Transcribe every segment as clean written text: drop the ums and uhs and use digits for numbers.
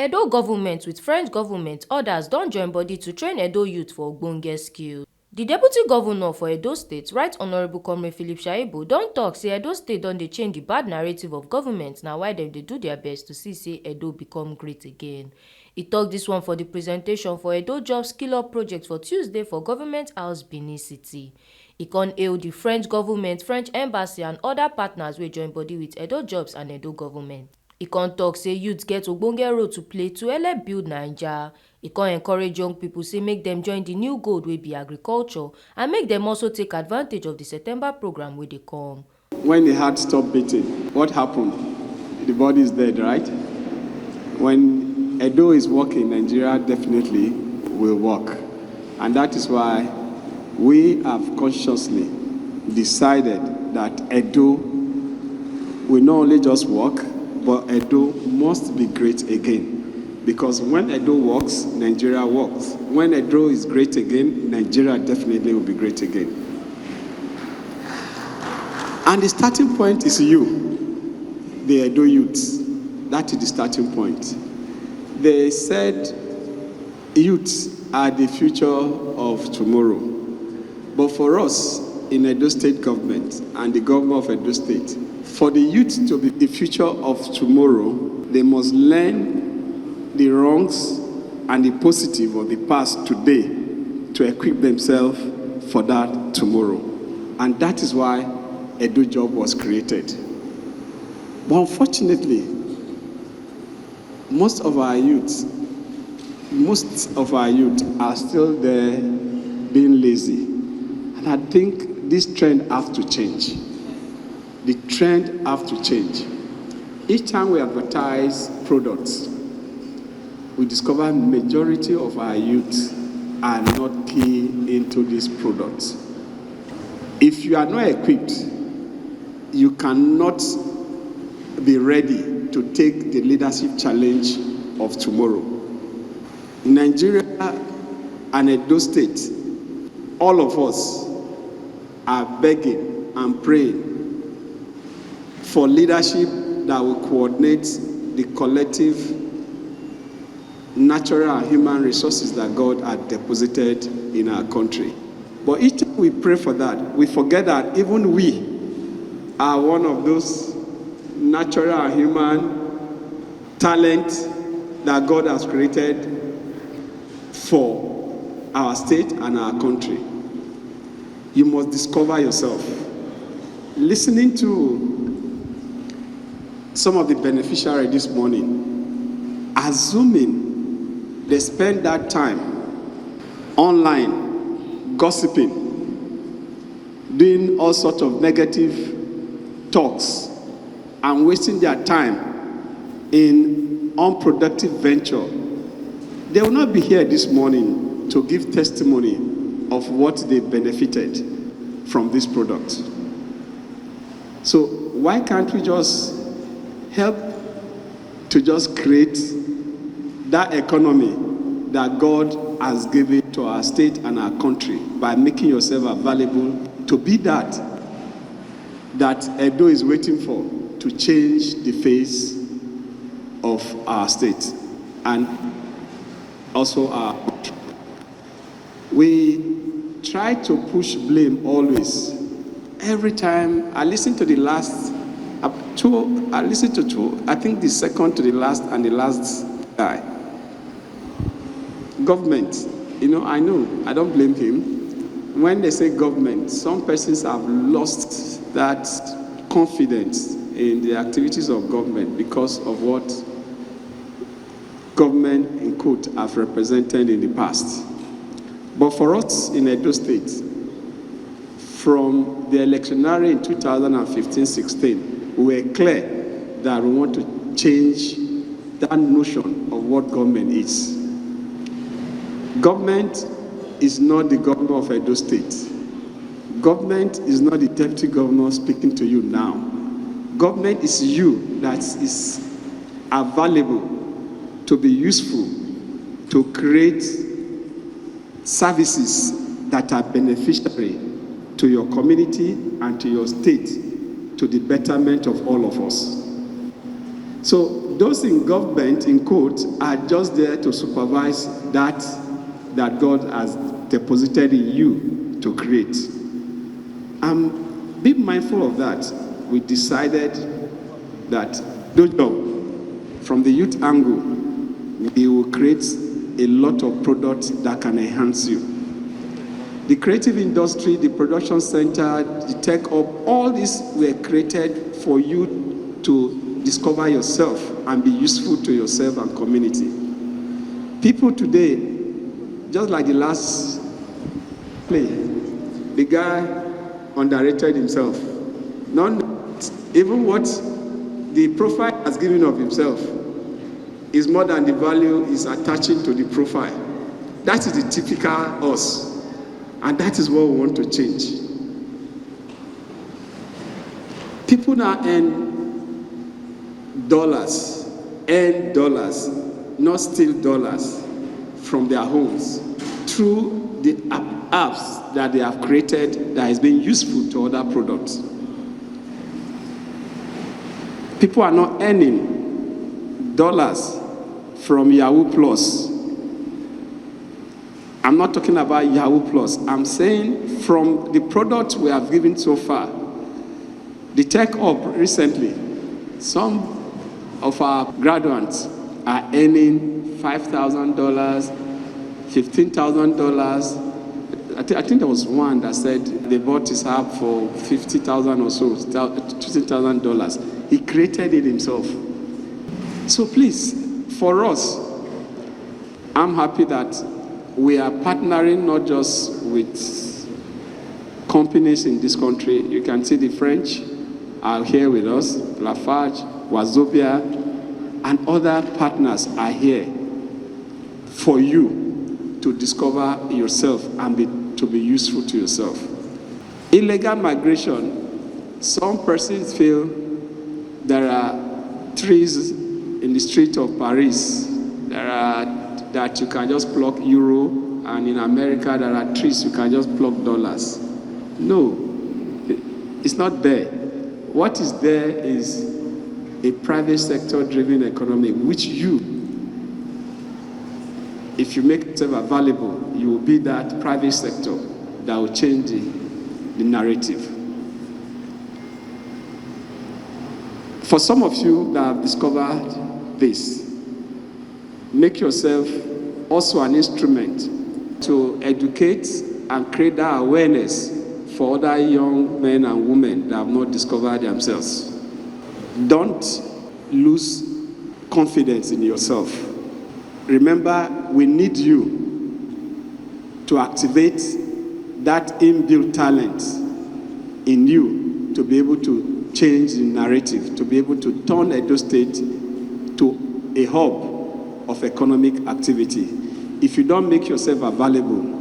Edo government with French government Odas don join body to train Edo youth for Ogbonge skills. The Deputy Governor for Edo State, Right Honourable Comrade Philip Shaibu, don tok say Edo State don dey change the bad narrative of government na why dem dey do their best to see say Edo become great again. E tok dis one for the presentation for Edo Job Skill Up project for Tuesday for Government House, Benin City. E con hail the French government, French embassy and other partners wey join body with Edo Jobs and Edo government. E con tok say youth get ogbonge role to play to help build Naija. E con encourage young people say make dem join the new gold wey be agriculture and make dem also take advantage of the September program wey dey come. When the heart stopped beating, what happened? The body is dead, right? When Edo is working, Nigeria definitely will work. And that is why we have consciously decided that Edo will not only just work, but Edo must be great again. Because when Edo works, Nigeria works. When Edo is great again, Nigeria definitely will be great again. And the starting point is you, the Edo youths. That is the starting point. They said youths are the future of tomorrow. But for us in Edo State government and the governor of Edo State, for the youth to be the future of tomorrow, they must learn the wrongs and the positive of the past today to equip themselves for that tomorrow. And that is why Edo Job was created. But unfortunately, most of our youth are still there being lazy. And I think this trend has to change. The trend has to change. Each time we advertise products, we discover majority of our youth are not key into these products. If you are not equipped, you cannot be ready to take the leadership challenge of tomorrow. In Nigeria and Edo State, all of us are begging and praying for leadership that will coordinate the collective natural and human resources that God had deposited in our country. But each time we pray for that, we forget that even we are one of those natural and human talents that God has created for our state and our country. You must discover yourself. Listening to some of the beneficiaries this morning, assuming they spend that time online, gossiping, doing all sorts of negative talks, and wasting their time in unproductive venture, they will not be here this morning to give testimony of what they benefited from this product. So why can't we just help to just create that economy that God has given to our state and our country by making yourself available to be that Edo is waiting for to change the face of our state and also our country. We try to push blame always. Every time I listen to the last I think the second to the last and the last guy. Government, I don't blame him. When they say government, some persons have lost that confidence in the activities of government because of what government, in quote, have represented in the past. But for us in Edo State, from the electionary in 2015-16, we were clear that we want to change that notion of what government is. Government is not the governor of Edo State. Government is not the deputy governor speaking to you now. Government is you that is available to be useful to create services that are beneficiary to your community and to your state, to the betterment of all of us. So those in government, in quotes, are just there to supervise that God has deposited in you to create. Be mindful of that. We decided that no job, from the youth angle, we will create a lot of products that can enhance you. The creative industry, the production center, the tech hub, all these were created for you to discover yourself and be useful to yourself and community. People today, just like the last play, the guy underrated himself. Not even what the profile has given of himself is more than the value is attaching to the profile. That is the typical us. And that is what we want to change. People now earn dollars, not steal dollars from their homes through the apps that they have created that is being useful to other products. People are not earning dollars from Yahoo Plus. I'm not talking about Yahoo Plus. I'm saying from the products we have given so far. The Tech Hub recently, some of our graduates are earning $5,000, $15,000. I think there was one that said they bought his app for $50,000 or so, $20,000. He created it himself. So please, for us, I'm happy that we are partnering not just with companies in this country. You can see the French are here with us, Lafarge, Wazobia, and other partners are here for you to discover yourself and to be useful to yourself. Illegal migration, some persons feel there are trees in the street of Paris. That you can just pluck euro, and in America there are trees you can just pluck dollars. No, it's not there. What is there is a private sector driven economy, which you, if you make yourself available, you will be that private sector that will change the narrative. For some of you that have discovered this, make yourself also an instrument to educate and create that awareness for other young men and women that have not discovered themselves. Don't lose confidence in yourself. Remember, we need you to activate that inbuilt talent in you to be able to change the narrative, to be able to turn Edo State to a hub of economic activity. If you don't make yourself available,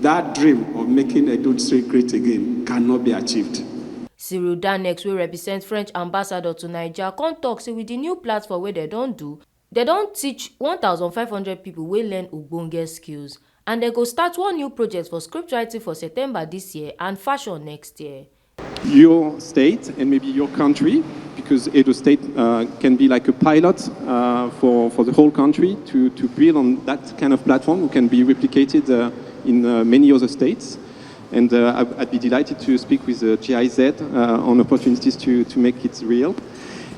that dream of making Edo State great again cannot be achieved. Cyril Danex, wey represent French ambassador to Naija, come tok say with the new platform wey they don't teach 1,500 people wey learn Ogbonge skills, and they go start one new project for scriptwriting for September this year and fashion next year. Your state and maybe your country, because Edo State can be like a pilot for the whole country to build on that kind of platform, who can be replicated in many other states. And I'd be delighted to speak with GIZ on opportunities to make it real.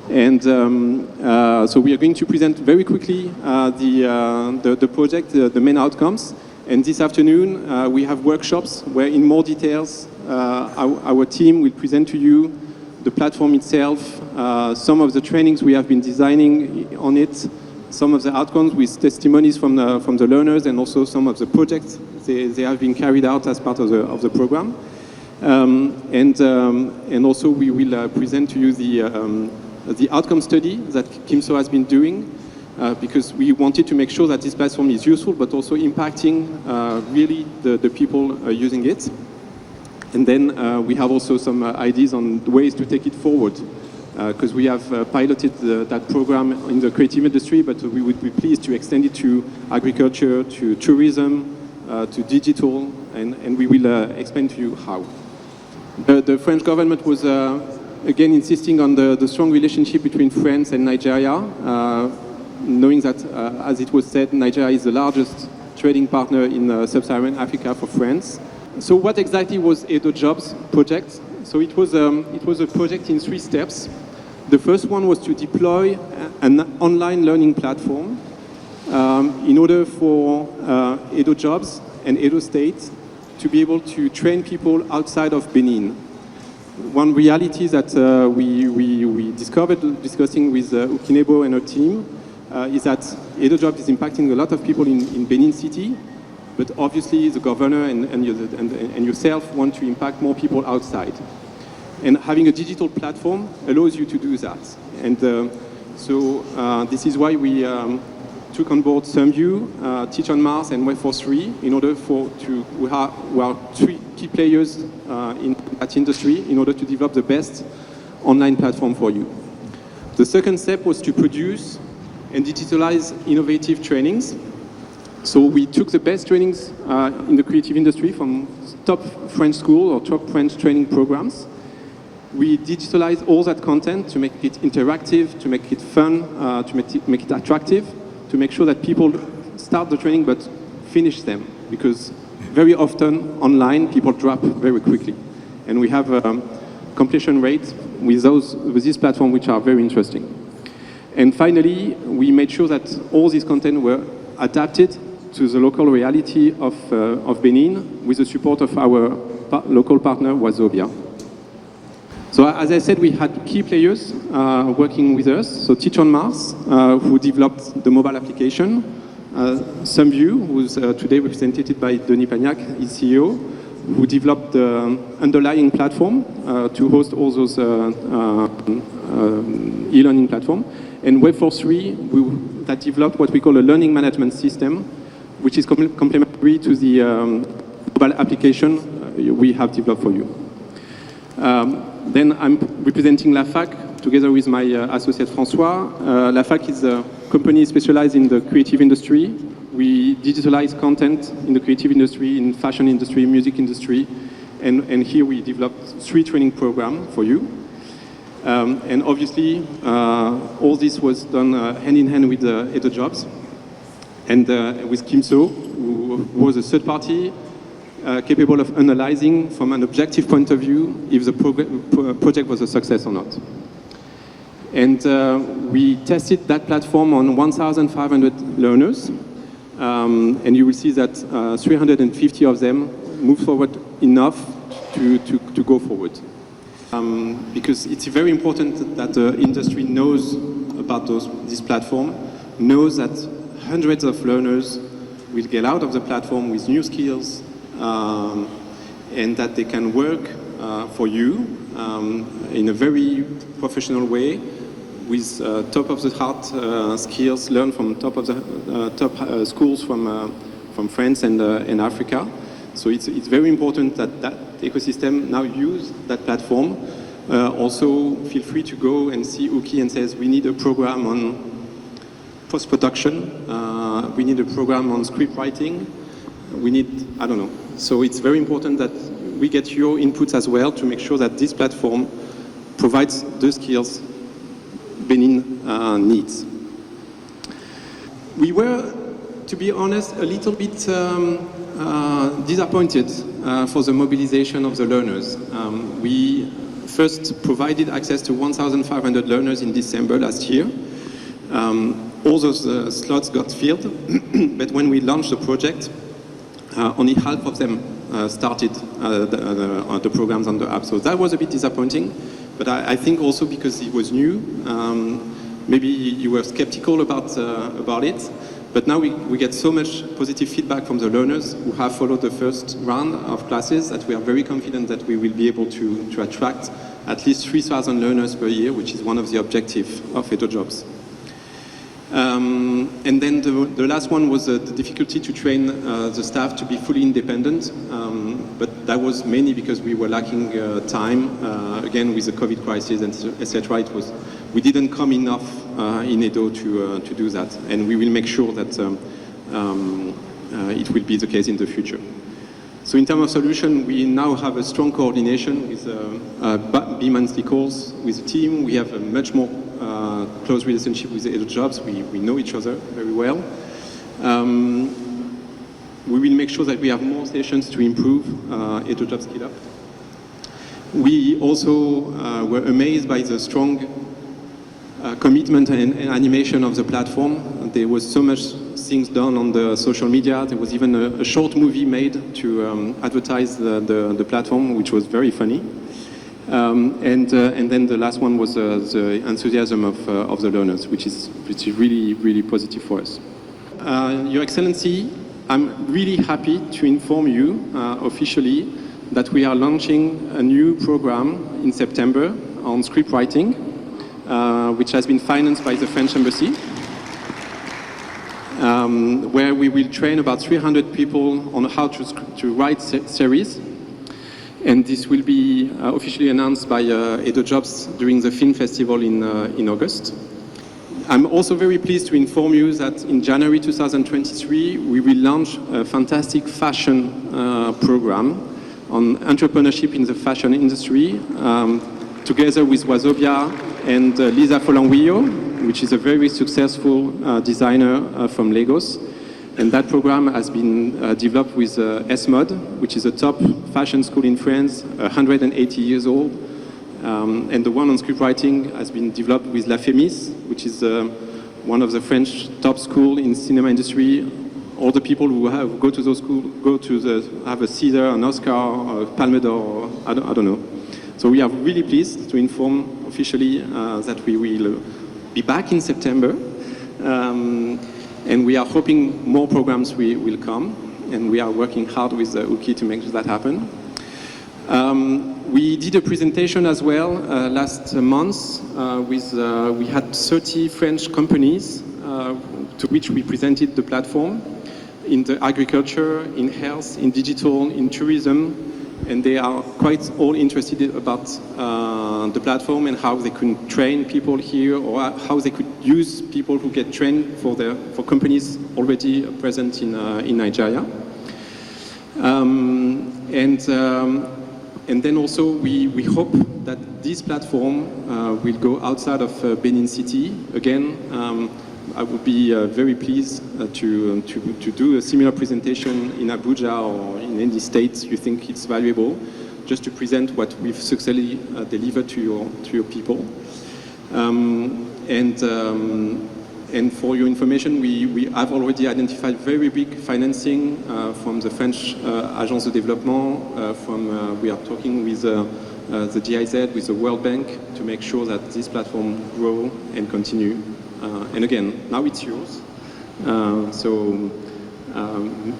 And so we are going to present very quickly the project, the main outcomes. And this afternoon, we have workshops where in more details, our team will present to you the platform itself, some of the trainings we have been designing on it, some of the outcomes with testimonies from the learners, and also some of the projects they have been carried out as part of the program. And also we will present to you the outcome study that KIMSO has been doing, because we wanted to make sure that this platform is useful, but also impacting really the people using it. And then we have also some ideas on ways to take it forward, because we have piloted that program in the creative industry, but we would be pleased to extend it to agriculture, to tourism, to digital, and we will explain to you how. The French government was again, insisting on the strong relationship between France and Nigeria, knowing that, as it was said, Nigeria is the largest trading partner in sub-Saharan Africa for France. So what exactly was Edo Jobs project? So it was a project in 3 steps. The first one was to deploy an online learning platform in order for Edo Jobs and Edo State to be able to train people outside of Benin. One reality that we discovered discussing with Ukinebo and her team is that Edo Jobs is impacting a lot of people in Benin City, but obviously the governor and yourself want to impact more people outside. And having a digital platform allows you to do that. And so this is why we took on board SumView, Teach on Mars, and Web43 in order we are 3 key players in that industry in order to develop the best online platform for you. The second step was to produce and digitalize innovative trainings. So we took the best trainings in the creative industry from top French school or top French training programs. We digitalized all that content to make it interactive, to make it fun, to make it attractive, to make sure that people start the training but finish them, because very often online people drop very quickly. And we have a completion rate with this platform which are very interesting. And finally, we made sure that all this content were adapted to the local reality of Benin with the support of our local partner, Wazobia. So as I said, we had key players working with us. So Teach on Mars, who developed the mobile application. SumView, who's today represented by Denis Pagnac, his CEO, who developed the underlying platform to host all those e-learning platform. And Web43, that developed what we call a learning management system, which is complementary to the mobile application we have developed for you. Then I'm representing La Fac together with my associate François. La Fac is a company specialized in the creative industry. We digitalize content in the creative industry, in fashion industry, music industry, and here we developed 3 training programs for you. And obviously, all this was done hand in hand with Edo Jobs and with Kim So, who was a third party capable of analyzing from an objective point of view if the project was a success or not. And we tested that platform on 1,500 learners, and you will see that 350 of them moved forward enough to go forward. Because it's very important that the industry knows about this platform, knows that hundreds of learners will get out of the platform with new skills, and that they can work for you in a very professional way with top-of-the-heart skills learned from top schools from France and Africa. So it's very important that that ecosystem now use that platform. Also, feel free to go and see Uki and says, we need a program on post-production, we need a program on script writing, we need, I don't know. So it's very important that we get your inputs as well to make sure that this platform provides the skills Benin needs. We were, to be honest, a little bit disappointed for the mobilization of the learners. We first provided access to 1,500 learners in December last year. All those slots got filled, but when we launched the project, only half of them started the programs on the app. So that was a bit disappointing, but I think also because it was new, maybe you were skeptical about it. But now we get so much positive feedback from the learners who have followed the first round of classes that we are very confident that we will be able to attract at least 3,000 learners per year, which is one of the objectives of Edo Jobs. And then the last one was the difficulty to train the staff to be fully independent, but that was mainly because we were lacking time, again with the COVID crisis and etc. We didn't come enough in Edo to do that, and we will make sure that it will be the case in the future. So in terms of solution, we now have a strong coordination with bi-monthly calls with the team. We have a much more close relationship with the Edo Jobs. We know each other very well. We will make sure that we have more sessions to improve Edo Jobs Skill Up. We also were amazed by the strong commitment and animation of the platform. There was so much things done on the social media. There was even a short movie made to advertise the platform, which was very funny. And then the last one was the enthusiasm of the learners, which is really, really positive for us. Your Excellency, I'm really happy to inform you officially that we are launching a new program in September on script writing, which has been financed by the French Embassy, where we will train about 300 people on how to write series. And this will be officially announced by Edo Jobs during the film festival in August. I'm also very pleased to inform you that in January 2023, we will launch a fantastic fashion program on entrepreneurship in the fashion industry, together with Wazobia and Lisa Folangwiyo, which is a very successful designer from Lagos. And that program has been developed with SMOD, which is a top fashion school in France, 180 years old. And the one on scriptwriting has been developed with La Fémis, which is one of the French top school in cinema industry. All the people who go to those schools have a César, an Oscar, a Palme d'Or, I don't know. So we are really pleased to inform officially that we will be back in September. And we are hoping more programs will come. And we are working hard with Uki to make that happen. We did a presentation as well last month we had 30 French companies to which we presented the platform in the agriculture, in health, in digital, in tourism, and they are quite all interested about the platform and how they could train people here or how they could use people who get trained for companies already present in Nigeria. And then also we hope that this platform will go outside of Benin City. Again, I would be very pleased to do a similar presentation in Abuja or in any state you think it's valuable, just to present what we've successfully delivered to your people. And for your information, we have already identified very big financing from the French Agence de Développement. We are talking with the GIZ, with the World Bank, to make sure that this platform grow and continue. And again, now it's yours. So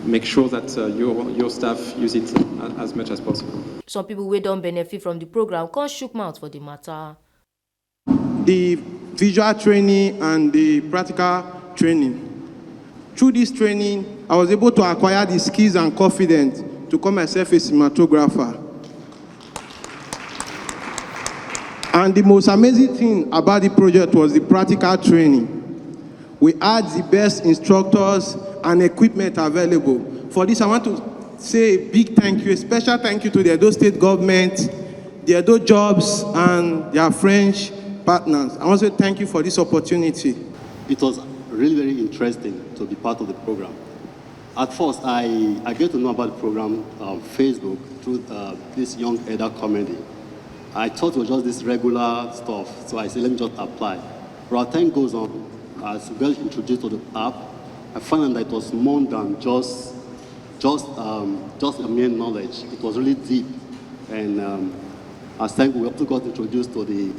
make sure that your staff use it as much as possible. Some people wey don benefit from the program can't shook mouth for the matter. The visual training and the practical training. Through this training, I was able to acquire the skills and confidence to call myself a cinematographer. And the most amazing thing about the project was the practical training. We had the best instructors and equipment available. For this, I want to say a big thank you, a special thank you to the Edo State government, the Edo Jobs, and their French partners. I want to say thank you for this opportunity. It was really very interesting to be part of the program. At first, I get to know about the program on Facebook through this Young Elder Comedy. I thought it was just this regular stuff, so I said, let me just apply. But as time goes on, as we got introduced to the app, I found that it was more than just a mere knowledge. It was really deep. And as time we also got introduced to the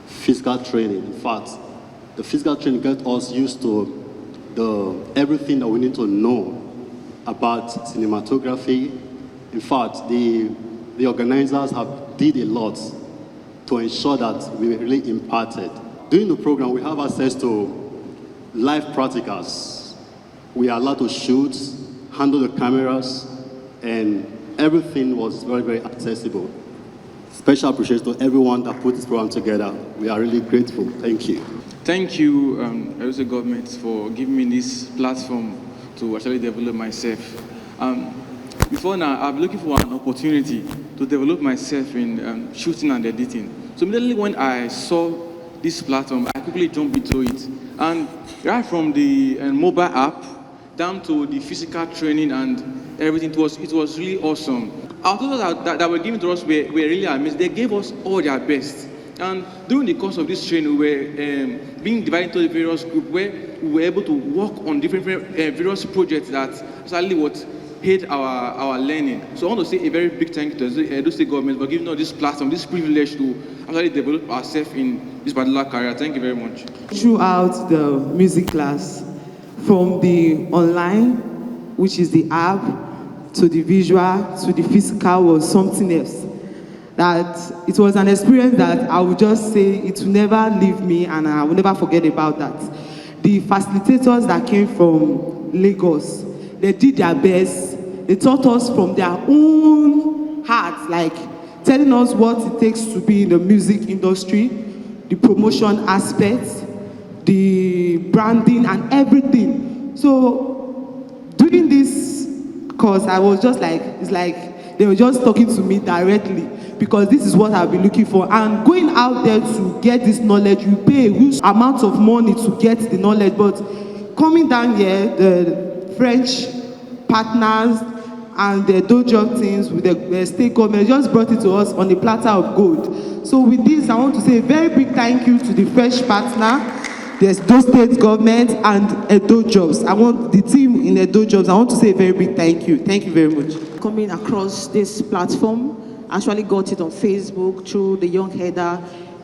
physical training. In fact, the physical training got us used to everything that we need to know about cinematography. In fact, the organizers did a lot to ensure that we were really imparted. During the program, we have access to live practicals. We are allowed to shoot, handle the cameras, and everything was very, very accessible. Special appreciation to everyone that put this program together. We are really grateful. Thank you. Thank you, Edo State government, for giving me this platform to actually develop myself. before now, I'm looking for an opportunity to develop myself in shooting and editing. So immediately when I saw this platform, I quickly jumped into it. And right from the mobile app down to the physical training and everything, it was really awesome. Our tutors that were given to us were really amazing. They gave us all their best. And during the course of this training, we were being divided into the various groups where we were able to work on different various projects that actually what aid our learning. So I want to say a very big thank you to the Edo State government for giving us this platform, this privilege to actually develop ourselves in this particular career. Thank you very much. Throughout the music class, from the online, which is the app, to the visual, to the physical was something else. That it was an experience that I would just say it will never leave me and I will never forget about that. The facilitators that came from Lagos, they did their best. They taught us from their own hearts, like telling us what it takes to be in the music industry, the promotion aspects, the branding and everything. So during this course, I was just like, it's like they were just talking to me directly, because this is what I've been looking for. And going out there to get this knowledge, you pay a huge amount of money to get the knowledge, but coming down here, the French partners and the dojo teams with the state government just brought it to us on a platter of gold. So with this, I want to say a very big thank you to the French partner, the Edo State government, and Edo Jobs. I want the team in Edo Jobs, I want to say a very big thank you. Thank you very much. Coming across this platform, actually got it on Facebook through the young header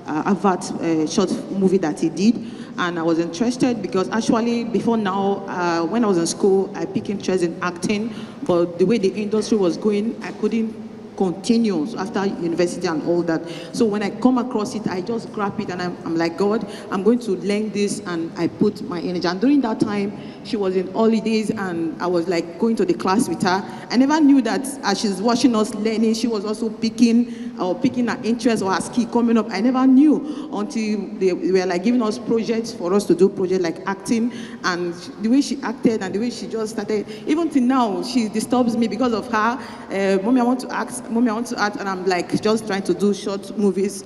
advert short movie that he did, and I was interested because actually before now, when I was in school, I picked interest in acting, but the way the industry was going, I couldn't continue after university and all that. So when I come across it, I just grab it and I'm like, God, I'm going to learn this, and I put my energy. And during that time, she was in holidays and I was like going to the class with her. I never knew that as she's watching us learning, she was also picking her interest or her skill coming up. I never knew until they were like giving us projects for us to do, projects like acting, and the way she acted and the way she just started, even till now, she disturbs me because of her. Mommy, I want to act, and I'm like just trying to do short movies,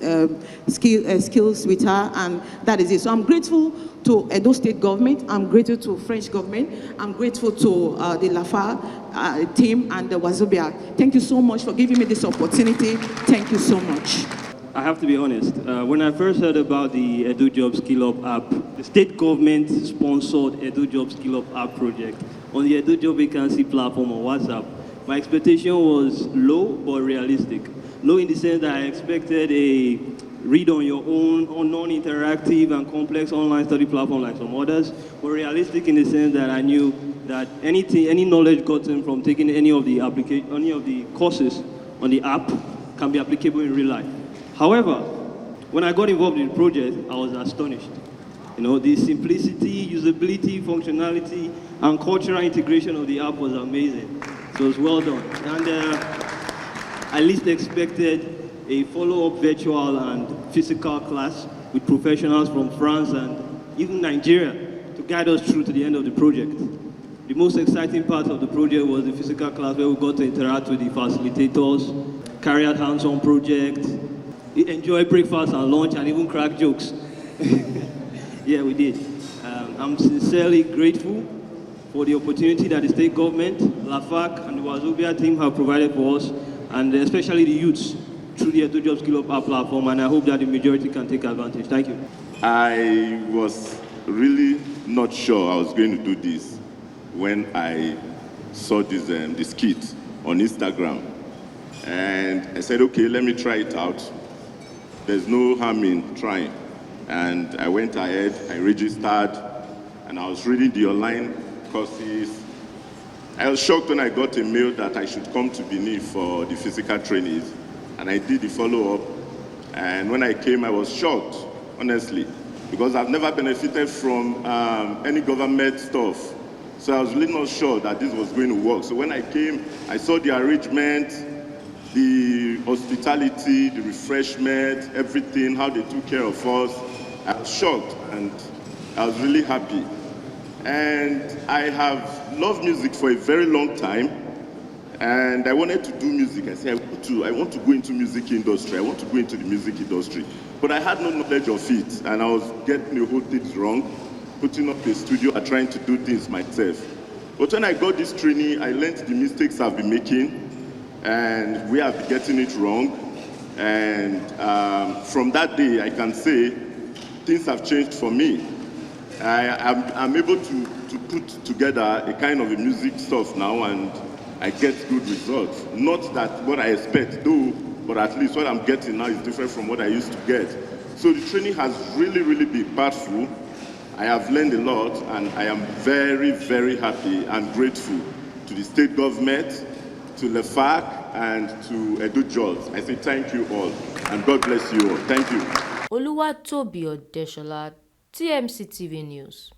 skills with her, and that is it. So I'm grateful to Edo State government, I'm grateful to French government, I'm grateful to the Lafa team and the Wazobia. Thank you so much for giving me this opportunity. Thank you so much. I have to be honest, when I first heard about the Edo Job Skill Up app, the state government sponsored Edo Job Skill Up app project on the Edo Job Vacancy platform on WhatsApp. My expectation was low but realistic. Low in the sense that I expected a read on your own or non-interactive and complex online study platform like some others, but realistic in the sense that I knew that any knowledge gotten from taking any of the courses on the app can be applicable in real life. However, when I got involved in the project, I was astonished. You know, the simplicity, usability, functionality, and cultural integration of the app was amazing. So it was well done. And I least expected a follow-up virtual and physical class with professionals from France and even Nigeria to guide us through to the end of the project. The most exciting part of the project was the physical class where we got to interact with the facilitators, carry out hands-on projects, enjoy breakfast and lunch, and even crack jokes. Yeah, we did. I'm sincerely grateful for the opportunity that the state government, LAFAC, and the Wazobia team have provided for us, and especially the youths, through the Edo Job Skill Up app platform, and I hope that the majority can take advantage. Thank you. I was really not sure I was going to do this when I saw this kit on Instagram. And I said, okay, let me try it out. There's no harm in trying. And I went ahead, I registered, and I was reading the online courses. I was shocked when I got a mail that I should come to Benin for the physical trainings. And I did the follow-up, and when I came, I was shocked, honestly, because I've never benefited from any government stuff. So I was really not sure that this was going to work. So when I came, I saw the arrangement, the hospitality, the refreshment, everything, how they took care of us. I was shocked, and I was really happy. And I have loved music for a very long time. And I wanted to do music. I said, I want to go into music industry. I want to go into the music industry. But I had no knowledge of it, and I was getting the whole things wrong, putting up a studio and trying to do things myself. But when I got this training, I learned the mistakes I've been making, and we have been getting it wrong. And from that day, I can say things have changed for me. I'm able to put together a kind of a music stuff now, and I get good results. Not that what I expect, though, but at least what I'm getting now is different from what I used to get. So the training has really, really been impactful. I have learned a lot, and I am very, very happy and grateful to the state government, to the FAC, and to Edo Jobs. I say thank you all, and God bless you all. Thank you. Oluwatobi Odeshola, TMC TV News.